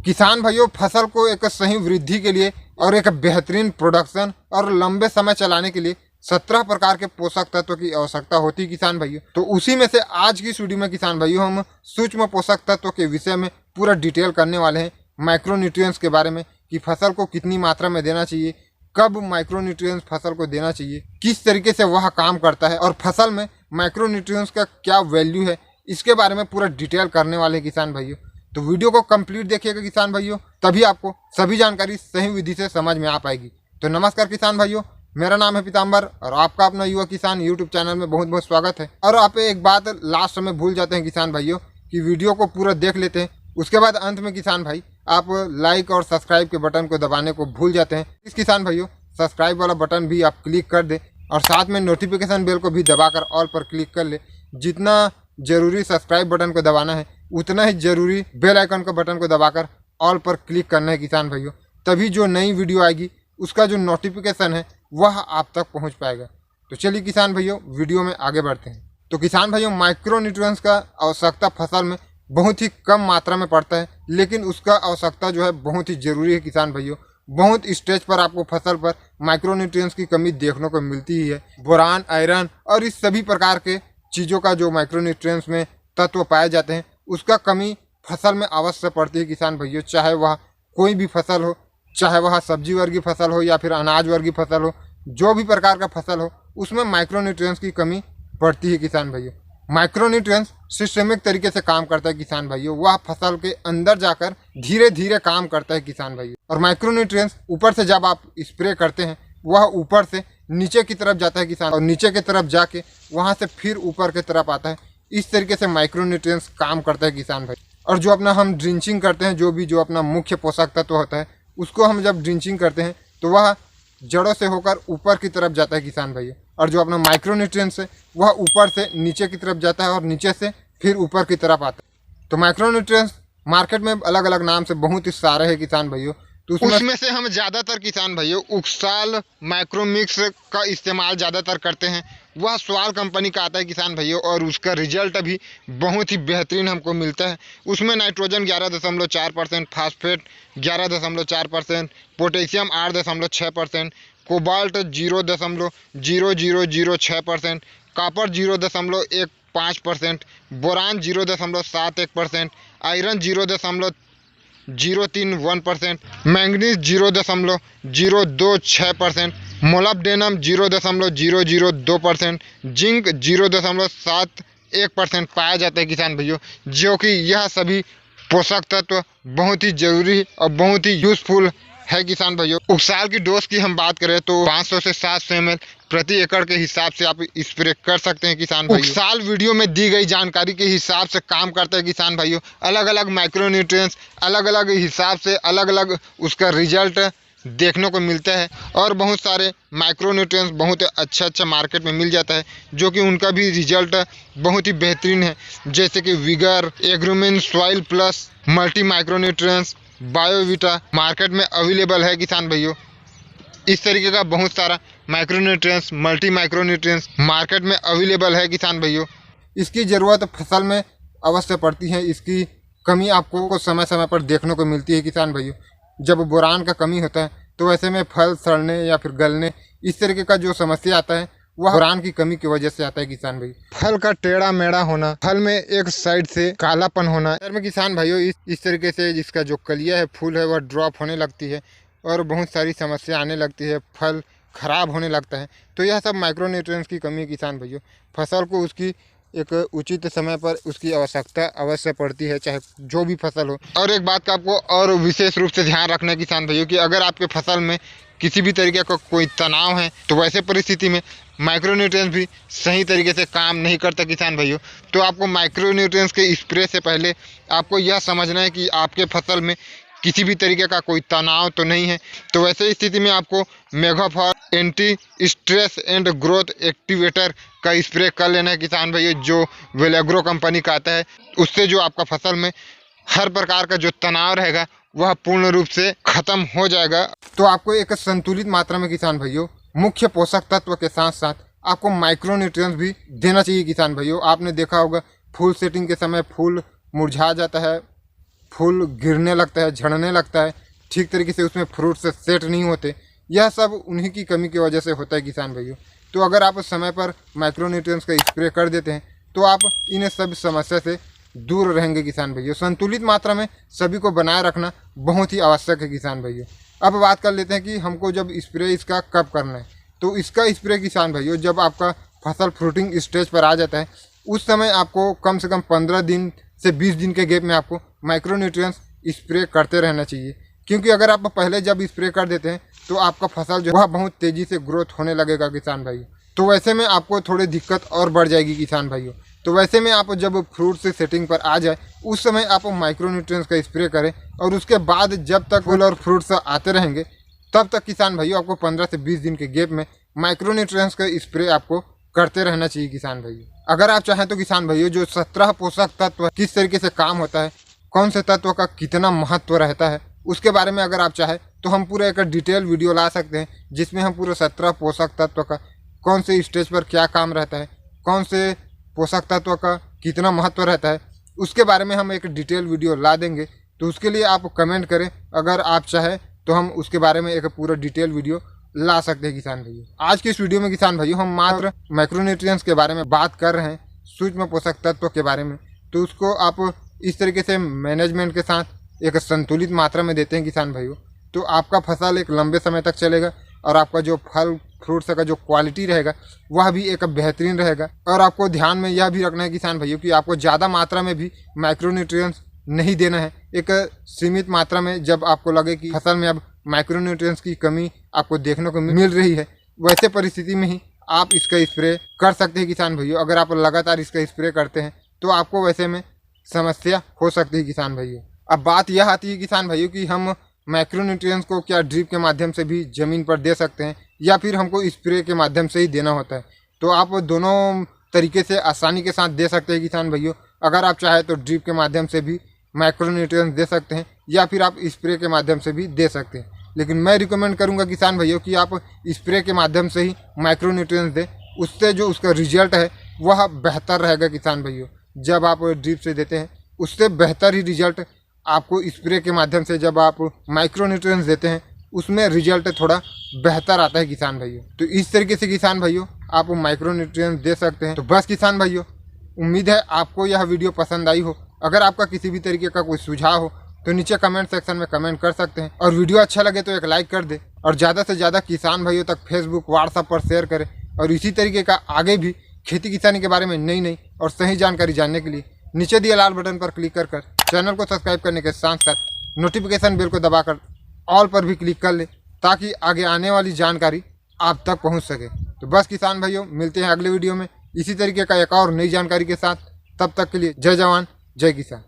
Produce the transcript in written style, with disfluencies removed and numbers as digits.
किसान भाइयों, फसल को एक सही वृद्धि के लिए और एक बेहतरीन प्रोडक्शन और लंबे समय चलाने के लिए 17 प्रकार के पोषक तत्व की आवश्यकता होती है किसान भाइयों। तो उसी में से आज की वीडियो में किसान भाइयों हम सूक्ष्म पोषक तत्व के विषय में पूरा डिटेल करने वाले हैं। माइक्रोन्यूट्रिएंट्स के बारे में कि फसल को कितनी मात्रा में देना चाहिए, कब माइक्रोन्यूट्रिएंट्स फसल को देना चाहिए, किस तरीके से वह काम करता है और फसल में माइक्रोन्यूट्रिएंट्स का क्या वैल्यू है, इसके बारे में पूरा डिटेल करने वाले हैं किसान भाइयों। तो वीडियो को कंप्लीट देखिएगा किसान भाइयों, तभी आपको सभी जानकारी सही विधि से समझ में आ पाएगी। तो नमस्कार किसान भाइयों, मेरा नाम है पीताम्बर और आपका अपना युवा किसान यूट्यूब चैनल में बहुत बहुत स्वागत है। और आप एक बात लास्ट में भूल जाते हैं किसान भाइयों कि वीडियो को पूरा देख लेते हैं, उसके बाद अंत में किसान भाई आप लाइक और सब्सक्राइब के बटन को दबाने को भूल जाते हैं। इस किसान भाइयों सब्सक्राइब वाला बटन भी आप क्लिक कर दें और साथ में नोटिफिकेशन बेल को भी दबाकर ऑल पर क्लिक कर ले। जितना जरूरी सब्सक्राइब बटन को दबाना है उतना ही जरूरी बेल आइकन का बटन को दबाकर ऑल पर क्लिक करना है किसान भाइयों। तभी जो नई वीडियो आएगी उसका जो नोटिफिकेशन है वह आप तक पहुंच पाएगा। तो चलिए किसान भाइयों वीडियो में आगे बढ़ते हैं। तो किसान भाइयों, माइक्रोन्यूट्रिएंट्स का आवश्यकता फसल में बहुत ही कम मात्रा में पड़ता है, लेकिन उसका आवश्यकता जो है बहुत ही जरूरी है किसान भाइयों। बहुत स्टेज पर आपको फसल पर माइक्रोन्यूट्रिएंट्स की कमी देखने को मिलती ही है। बोरान, आयरन और इस सभी प्रकार के चीज़ों का जो माइक्रोन्यूट्रिएंट्स में तत्व पाए जाते हैं उसका कमी फसल में अवश्य पड़ती है किसान भाइयों। चाहे वह कोई भी फसल हो, चाहे वह सब्जी वर्गीय फसल हो या फिर अनाज वर्गीय फसल हो, जो भी प्रकार का फसल हो उसमें माइक्रोन्यूट्रिएंट्स की कमी पड़ती है किसान भाइयों। माइक्रोन्यूट्रिएंट्स सिस्टमिक तरीके से काम करता है किसान भाइयों। वह फसल के अंदर जाकर धीरे धीरे काम करता है किसान भाइयों। और माइक्रोन्यूट्रिएंट्स ऊपर से जब आप स्प्रे करते हैं वह ऊपर से नीचे की तरफ जाता है किसान, और नीचे की तरफ जाके वहाँ से फिर ऊपर की तरफ आता है। इस तरीके से माइक्रोन्यूट्रिएंट्स काम करता है किसान भाई। और जो अपना हम ड्रिंचिंग करते हैं, जो अपना मुख्य पोषक तत्व होता है उसको हम जब ड्रिंचिंग करते हैं तो वह जड़ों से होकर ऊपर की तरफ जाता है किसान भाई। और जो अपना माइक्रोन्यूट्रिएंट्स है वह ऊपर से नीचे की तरफ जाता है और नीचे से फिर ऊपर की तरफ आता है। तो माइक्रोन्यूट्रिएंट्स मार्केट में अलग अलग नाम से बहुत ही सारे हैं किसान भाइयों। तो उसमें से हम ज़्यादातर किसान भाइयों उक्साल माइक्रोमिक्स का इस्तेमाल ज़्यादातर करते हैं। वह स्वाल कंपनी का आता है किसान भाइयों और उसका रिजल्ट भी बहुत ही बेहतरीन हमको मिलता है। उसमें nitrogen 11.4%, phosphate 11.4%, potassium 8.6%, cobalt 0.0006%, copper 0.15%, boron 0.71%, iron 0.031%, manganese 0.026%, मोलाब्डेनम 0.002%, zinc 0.71% पाया जाता है किसान भाइयों। जो कि यह सभी पोषक तत्व बहुत ही जरूरी और बहुत ही यूजफुल है किसान भाइयों। उक्साल की डोज की हम बात करें तो 500 से 700 ml प्रति एकड़ के हिसाब से आप स्प्रे कर सकते हैं किसान भाइयों। उक्साल वीडियो में दी गई जानकारी के हिसाब से काम करता है किसान भाइयों। अलग अलग माइक्रोन्यूट्रिएंट्स अलग अलग हिसाब से अलग अलग उसका रिजल्ट देखने को मिलता है। और बहुत सारे माइक्रोन्यूट्रिएंट्स बहुत अच्छा मार्केट में मिल जाता है जो कि उनका भी रिजल्ट बहुत ही बेहतरीन है, जैसे कि Vigor, Agromin, soil plus, multi micronutrients, Biovita market में अवेलेबल है किसान भाइयों। इस तरीके का बहुत सारा माइक्रोन्यूट्रिएंट्स, मल्टी माइक्रोन्यूट्रिएंट्स मार्केट में अवेलेबल है किसान भाइयों। इसकी ज़रूरत फसल में अवश्य पड़ती है। इसकी कमी आपको समय समय पर देखने को मिलती है किसान भाइयों। जब बोरान का कमी होता है तो वैसे में फल सड़ने या फिर गलने इस तरीके का जो समस्या आता है वह बोरान की कमी की वजह से आता है किसान भाई। फल का टेढ़ा मेढ़ा होना, फल में एक साइड से कालापन होना, में किसान भाइयों इस तरीके से जिसका जो कलिया है, फूल है, वह ड्रॉप होने लगती है और बहुत सारी समस्या आने लगती है, फल खराब होने लगता है। तो यह सब माइक्रोन्यूट्रिएंट्स की कमी किसान भाइयों। फसल को उसकी एक उचित समय पर उसकी आवश्यकता अवश्य पड़ती है, चाहे जो भी फसल हो। और एक बात का आपको और विशेष रूप से ध्यान रखना है किसान भाइयों कि अगर आपके फसल में किसी भी तरीके का कोई तनाव है तो वैसे परिस्थिति में माइक्रोन्यूट्रिएंट्स भी सही तरीके से काम नहीं करता किसान भाइयों। तो आपको माइक्रोन्यूट्रिएंट्स के स्प्रे से पहले आपको यह समझना है कि आपके फसल में किसी भी तरीके का कोई तनाव तो नहीं है। तो वैसे स्थिति में आपको Megafol anti stress and growth activator का स्प्रे कर लेना है किसान भाइयों, जो वेलेग्रो कंपनी का आता है। उससे जो आपका फसल में हर प्रकार का जो तनाव रहेगा वह पूर्ण रूप से खत्म हो जाएगा। तो आपको एक संतुलित मात्रा में किसान भाइयों मुख्य पोषक तत्व के साथ साथ आपको माइक्रोन्यूट्रिएंट्स भी देना चाहिए किसान भाइयों। आपने देखा होगा फूल सेटिंग के समय फूल मुरझा जाता है, फूल गिरने लगता है, झड़ने लगता है, ठीक तरीके से उसमें फ्रूट से सेट नहीं होते। यह सब उन्हीं की कमी की वजह से होता है किसान भाइयों। तो अगर आप समय पर माइक्रोन्यूट्रिएंट्स का स्प्रे कर देते हैं तो आप इन सब समस्या से दूर रहेंगे किसान भाइयों। संतुलित मात्रा में सभी को बनाए रखना बहुत ही आवश्यक है किसान भाइयों। अब बात कर लेते हैं कि हमको जब स्प्रे इसका कब करना है। तो इसका स्प्रे किसान भाइयों जब आपका फसल फ्रूटिंग स्टेज पर आ जाता है उस समय आपको कम से कम 15 दिन से 20 दिन के गैप में आपको माइक्रोन्यूट्रिएंट्स स्प्रे करते रहना चाहिए। क्योंकि अगर आप पहले जब स्प्रे कर देते हैं तो आपका फसल जो है बहुत तेज़ी से ग्रोथ होने लगेगा किसान भाइयों। तो वैसे में आपको थोड़ी दिक्कत और बढ़ जाएगी किसान भाइयों। तो वैसे में आप जब फ्रूट से सेटिंग पर आ जाए उस समय आप माइक्रोन्यूट्रिएंट्स का स्प्रे करें और उसके बाद जब तक फूल और फ्रूट्स आते रहेंगे तब तक किसान भाइयों आपको 15 से 20 दिन के गैप में माइक्रोन्यूट्रिएंट्स का स्प्रे आपको करते रहना चाहिए किसान भाइयों। अगर आप चाहें तो किसान भाइयों जो 17 पोषक तत्व किस तरीके से काम होता है, कौन से तत्व का कितना महत्व रहता है, उसके बारे में अगर आप चाहें तो हम पूरा एक डिटेल वीडियो ला सकते हैं जिसमें हम पूरे 17 पोषक तत्व का कौन से स्टेज पर क्या काम रहता है, कौन से पोषक तत्व का कितना महत्व रहता है, उसके बारे में हम एक डिटेल वीडियो ला देंगे। तो उसके लिए आप कमेंट करें, अगर आप चाहें तो हम उसके बारे में एक पूरा डिटेल वीडियो ला सकते हैं किसान भाइयों। आज की इस वीडियो में किसान भाइयों हम मात्र माइक्रोन्यूट्रिएंट्स के बारे में बात कर रहे हैं, सूक्ष्म पोषक तत्व के बारे में। तो उसको आप इस तरीके से मैनेजमेंट के साथ एक संतुलित मात्रा में देते हैं किसान भाइयों तो आपका फसल एक लंबे समय तक चलेगा और आपका जो फल फ्रूट्स का जो क्वालिटी रहेगा वह भी एक बेहतरीन रहेगा। और आपको ध्यान में यह भी रखना है किसान भाइयों कि आपको ज़्यादा मात्रा में भी माइक्रोन्यूट्रिएंट्स नहीं देना है। एक सीमित मात्रा में जब आपको लगे कि फसल में अब माइक्रोन्यूट्रिएंट्स की कमी आपको देखने को मिल रही है वैसे परिस्थिति में ही आप इसका स्प्रे कर सकते हैं किसान भाइयों। अगर आप लगातार इसका स्प्रे करते हैं तो आपको वैसे में समस्या हो सकती है किसान भाइयों। अब बात यह आती है किसान भाइयों कि हम माइक्रोन्यूट्रिएंट्स को क्या ड्रिप के माध्यम से भी ज़मीन पर दे सकते हैं या फिर हमको स्प्रे के माध्यम से ही देना होता है। तो आप दोनों तरीके से आसानी के साथ दे सकते हैं किसान भाइयों। अगर आप चाहें तो ड्रिप के माध्यम से भी माइक्रोन्यूट्रिएंट्स दे सकते हैं या फिर आप स्प्रे के माध्यम से भी दे सकते हैं। लेकिन मैं रिकमेंड करूंगा किसान भाइयों कि आप स्प्रे के माध्यम से ही माइक्रोन्यूट्रिएंट्स दें, उससे जो उसका रिजल्ट है वह बेहतर रहेगा किसान भाइयों। जब आप ड्रिप से देते हैं उससे बेहतर ही रिजल्ट आपको स्प्रे के माध्यम से जब आप माइक्रोन्यूट्रिएंट्स देते हैं उसमें रिजल्ट थोड़ा बेहतर आता है किसान भाइयों। तो इस तरीके से किसान भाइयों आप माइक्रोन्यूट्रिएंट्स दे सकते हैं। तो बस किसान भाइयों उम्मीद है आपको यह वीडियो पसंद आई हो। अगर आपका किसी भी तरीके का कोई सुझाव हो तो नीचे कमेंट सेक्शन में कमेंट कर सकते हैं और वीडियो अच्छा लगे तो एक लाइक कर दे और ज़्यादा से ज़्यादा किसान भाइयों तक फेसबुक व्हाट्सएप पर शेयर करें। और इसी तरीके का आगे भी खेती किसानी के बारे में नई और सही जानकारी जानने के लिए नीचे दिए लाल बटन पर क्लिक कर चैनल को सब्सक्राइब करने के साथ साथ नोटिफिकेशन बेल को दबाकर ऑल पर भी क्लिक कर ले ताकि आगे आने वाली जानकारी आप तक पहुंच सके। तो बस किसान भाइयों मिलते हैं अगले वीडियो में इसी तरीके का एक और नई जानकारी के साथ। तब तक के लिए जय जवान जय किसान।